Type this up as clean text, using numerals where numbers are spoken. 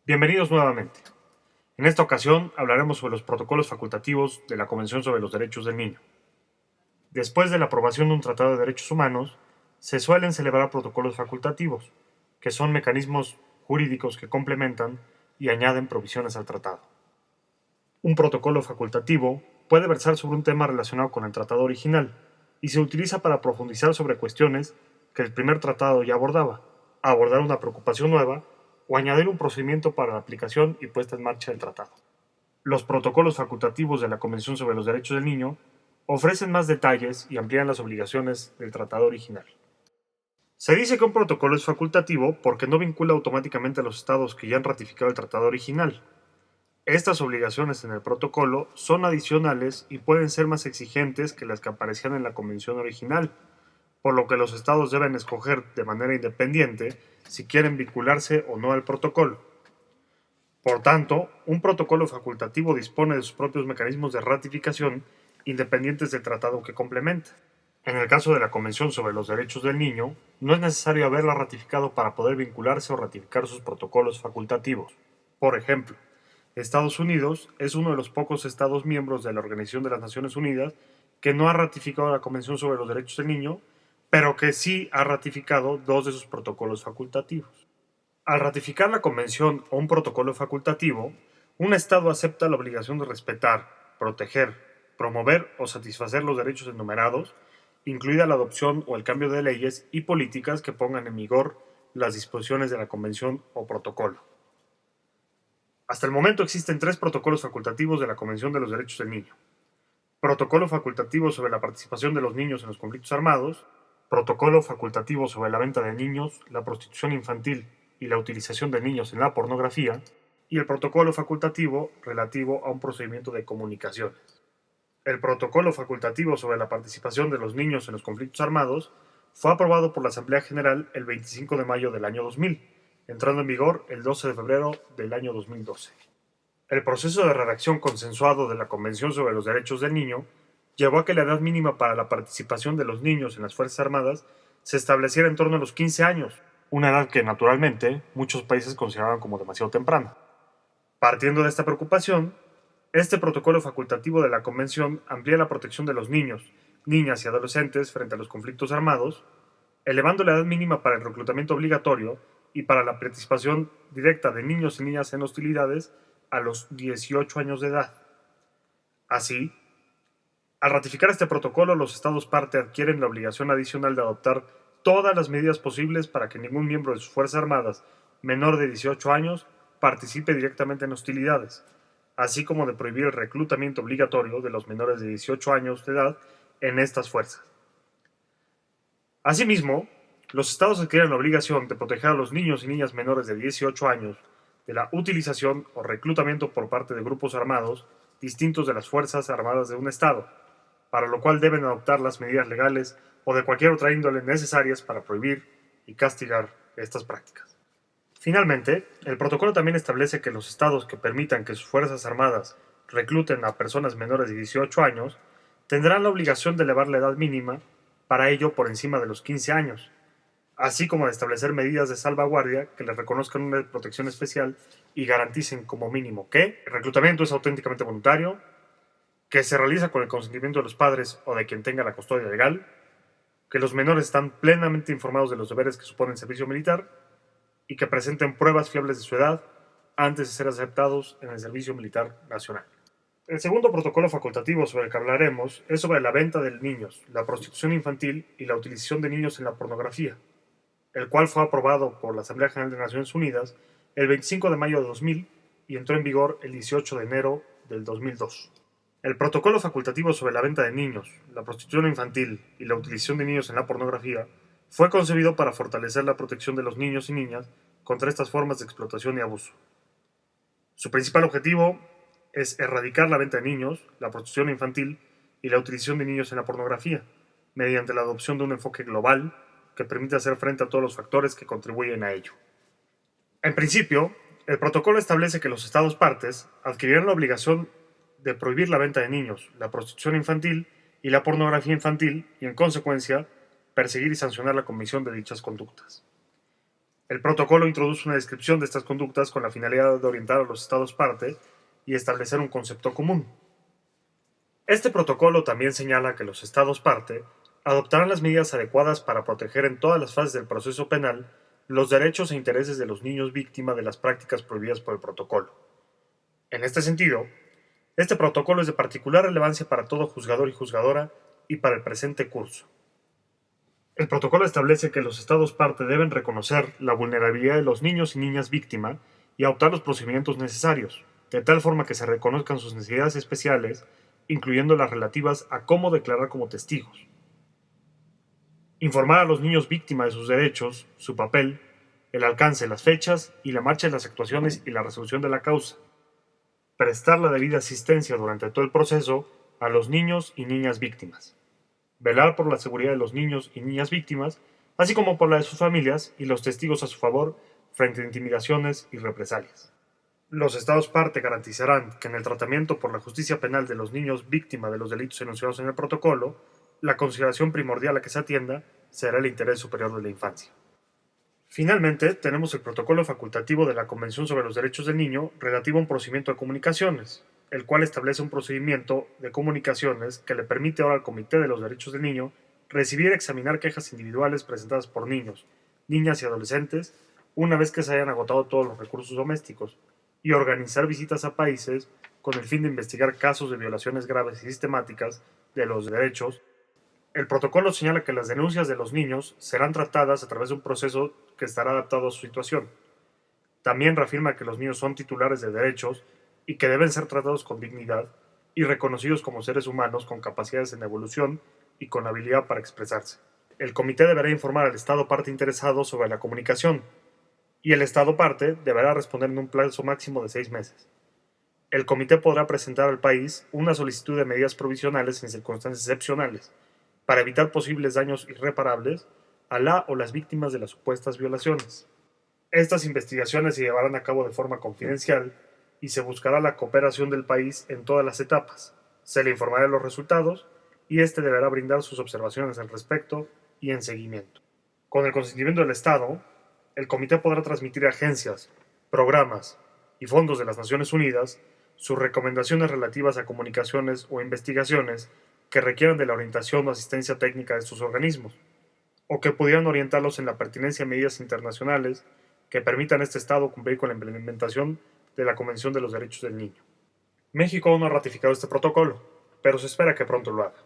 Bienvenidos nuevamente. En esta ocasión hablaremos sobre los protocolos facultativos de la Convención sobre los Derechos del Niño. Después de la aprobación de un Tratado de Derechos Humanos, se suelen celebrar protocolos facultativos, que son mecanismos jurídicos que complementan y añaden provisiones al tratado. Un protocolo facultativo puede versar sobre un tema relacionado con el tratado original y se utiliza para profundizar sobre cuestiones que el primer tratado ya abordaba, abordar una preocupación nueva o añadir un procedimiento para la aplicación y puesta en marcha del tratado. Los protocolos facultativos de la Convención sobre los Derechos del Niño ofrecen más detalles y amplían las obligaciones del tratado original. Se dice que un protocolo es facultativo porque no vincula automáticamente a los estados que ya han ratificado el tratado original. Estas obligaciones en el protocolo son adicionales y pueden ser más exigentes que las que aparecían en la convención original, por lo que los estados deben escoger de manera independiente si quieren vincularse o no al protocolo. Por tanto, un protocolo facultativo dispone de sus propios mecanismos de ratificación independientes del tratado que complementa. En el caso de la Convención sobre los Derechos del Niño, no es necesario haberla ratificado para poder vincularse o ratificar sus protocolos facultativos. Por ejemplo, Estados Unidos es uno de los pocos estados miembros de la Organización de las Naciones Unidas que no ha ratificado la Convención sobre los Derechos del Niño, pero que sí ha ratificado dos de sus protocolos facultativos. Al ratificar la Convención o un protocolo facultativo, un Estado acepta la obligación de respetar, proteger, promover o satisfacer los derechos enumerados, incluida la adopción o el cambio de leyes y políticas que pongan en vigor las disposiciones de la Convención o protocolo. Hasta el momento existen tres protocolos facultativos de la Convención de los Derechos del Niño. Protocolo facultativo sobre la participación de los niños en los conflictos armados, protocolo facultativo sobre la venta de niños, la prostitución infantil y la utilización de niños en la pornografía, y el protocolo facultativo relativo a un procedimiento de comunicaciones. El protocolo facultativo sobre la participación de los niños en los conflictos armados fue aprobado por la Asamblea General el 25 de mayo del año 2000, entrando en vigor el 12 de febrero del año 2012. El proceso de redacción consensuado de la Convención sobre los Derechos del Niño llevó a que la edad mínima para la participación de los niños en las Fuerzas Armadas se estableciera en torno a los 15 años, una edad que, naturalmente, muchos países consideraban como demasiado temprana. Partiendo de esta preocupación, este protocolo facultativo de la Convención amplía la protección de los niños, niñas y adolescentes frente a los conflictos armados, elevando la edad mínima para el reclutamiento obligatorio y para la participación directa de niños y niñas en hostilidades a los 18 años de edad. Así, al ratificar este protocolo, los Estados parte adquieren la obligación adicional de adoptar todas las medidas posibles para que ningún miembro de sus Fuerzas Armadas menor de 18 años participe directamente en hostilidades, así como de prohibir el reclutamiento obligatorio de los menores de 18 años de edad en estas fuerzas. Asimismo, los Estados adquieren la obligación de proteger a los niños y niñas menores de 18 años de la utilización o reclutamiento por parte de grupos armados distintos de las Fuerzas Armadas de un Estado, para lo cual deben adoptar las medidas legales o de cualquier otra índole necesarias para prohibir y castigar estas prácticas. Finalmente, el protocolo también establece que los estados que permitan que sus Fuerzas Armadas recluten a personas menores de 18 años tendrán la obligación de elevar la edad mínima para ello por encima de los 15 años, así como de establecer medidas de salvaguardia que les reconozcan una protección especial y garanticen como mínimo que el reclutamiento es auténticamente voluntario, que se realiza con el consentimiento de los padres o de quien tenga la custodia legal, que los menores están plenamente informados de los deberes que supone el servicio militar y que presenten pruebas fiables de su edad antes de ser aceptados en el servicio militar nacional. El segundo protocolo facultativo sobre el que hablaremos es sobre la venta de niños, la prostitución infantil y la utilización de niños en la pornografía, el cual fue aprobado por la Asamblea General de Naciones Unidas el 25 de mayo de 2000 y entró en vigor el 18 de enero del 2002. El protocolo facultativo sobre la venta de niños, la prostitución infantil y la utilización de niños en la pornografía fue concebido para fortalecer la protección de los niños y niñas contra estas formas de explotación y abuso. Su principal objetivo es erradicar la venta de niños, la prostitución infantil y la utilización de niños en la pornografía, mediante la adopción de un enfoque global que permite hacer frente a todos los factores que contribuyen a ello. En principio, el protocolo establece que los Estados partes adquirirán la obligación de prohibir la venta de niños, la prostitución infantil y la pornografía infantil y, en consecuencia, perseguir y sancionar la comisión de dichas conductas. El protocolo introduce una descripción de estas conductas con la finalidad de orientar a los Estados parte y establecer un concepto común. Este protocolo también señala que los Estados parte adoptarán las medidas adecuadas para proteger en todas las fases del proceso penal los derechos e intereses de los niños víctimas de las prácticas prohibidas por el protocolo. En este sentido, este protocolo es de particular relevancia para todo juzgador y juzgadora y para el presente curso. El protocolo establece que los Estados parte deben reconocer la vulnerabilidad de los niños y niñas víctima y adoptar los procedimientos necesarios, de tal forma que se reconozcan sus necesidades especiales, incluyendo las relativas a cómo declarar como testigos. Informar a los niños víctimas de sus derechos, su papel, el alcance, las fechas y la marcha de las actuaciones y la resolución de la causa. Prestar la debida asistencia durante todo el proceso a los niños y niñas víctimas. Velar por la seguridad de los niños y niñas víctimas, así como por la de sus familias y los testigos a su favor frente a intimidaciones y represalias. Los Estados parte garantizarán que en el tratamiento por la justicia penal de los niños víctimas de los delitos enunciados en el protocolo, la consideración primordial a que se atienda será el interés superior de la infancia. Finalmente, tenemos el protocolo facultativo de la Convención sobre los Derechos del Niño relativo a un procedimiento de comunicaciones, el cual establece un procedimiento de comunicaciones que le permite ahora al Comité de los Derechos del Niño recibir y examinar quejas individuales presentadas por niños, niñas y adolescentes una vez que se hayan agotado todos los recursos domésticos, y organizar visitas a países con el fin de investigar casos de violaciones graves y sistemáticas de los derechos. El protocolo señala que las denuncias de los niños serán tratadas a través de un proceso que estará adaptado a su situación. También reafirma que los niños son titulares de derechos y que deben ser tratados con dignidad y reconocidos como seres humanos con capacidades en evolución y con habilidad para expresarse. El comité deberá informar al Estado parte interesado sobre la comunicación, y el Estado parte deberá responder en un plazo máximo de 6 meses. El comité podrá presentar al país una solicitud de medidas provisionales en circunstancias excepcionales, para evitar posibles daños irreparables a la o las víctimas de las supuestas violaciones. Estas investigaciones se llevarán a cabo de forma confidencial y se buscará la cooperación del país en todas las etapas. Se le informará de los resultados y éste deberá brindar sus observaciones al respecto y en seguimiento. Con el consentimiento del Estado, el Comité podrá transmitir a agencias, programas y fondos de las Naciones Unidas sus recomendaciones relativas a comunicaciones o investigaciones que requieran de la orientación o asistencia técnica de estos organismos, o que pudieran orientarlos en la pertinencia de medidas internacionales que permitan a este Estado cumplir con la implementación de la Convención de los Derechos del Niño. México aún no ha ratificado este protocolo, pero se espera que pronto lo haga.